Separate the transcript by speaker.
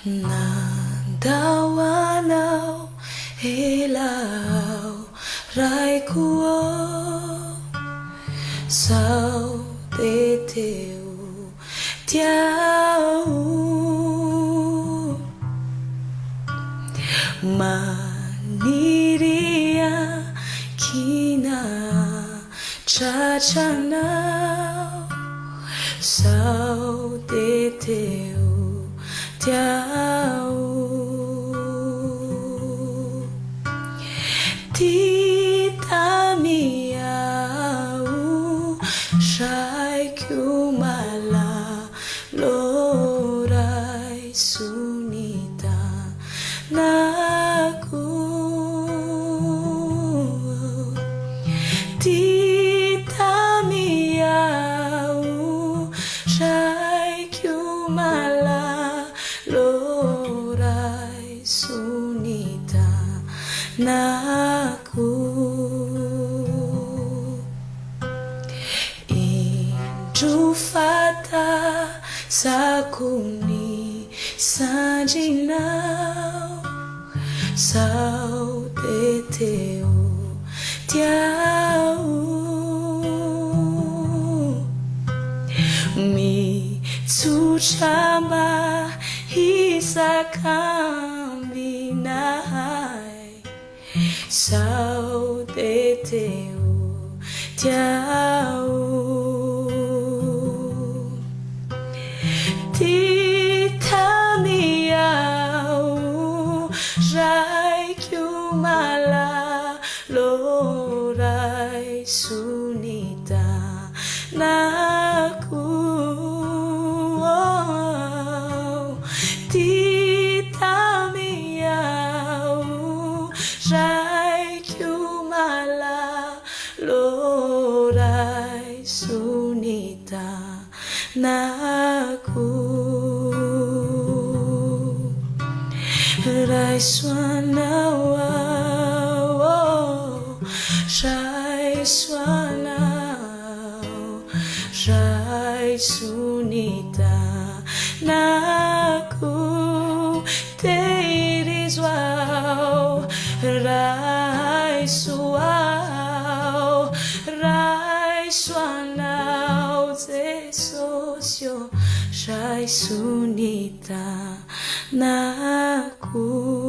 Speaker 1: Nandawanaw ilaw ray kuo sao teteu tiao maniria kina chachanao sao teteu tiao tita miau shai kumala lorai sunita naku tita miau shai kumala lorai sunita naku Indufata sakuni sajinau sau teteu tiau mi tsuchama hisakambinai sau teteu tiau tita miau rai kumala lorai sunita naku tita miau rai kumala lorai sunita naku rai swanawa rai swanau rai sunita naku teirizwau rai suau rai swanau te sosio rai sunita naku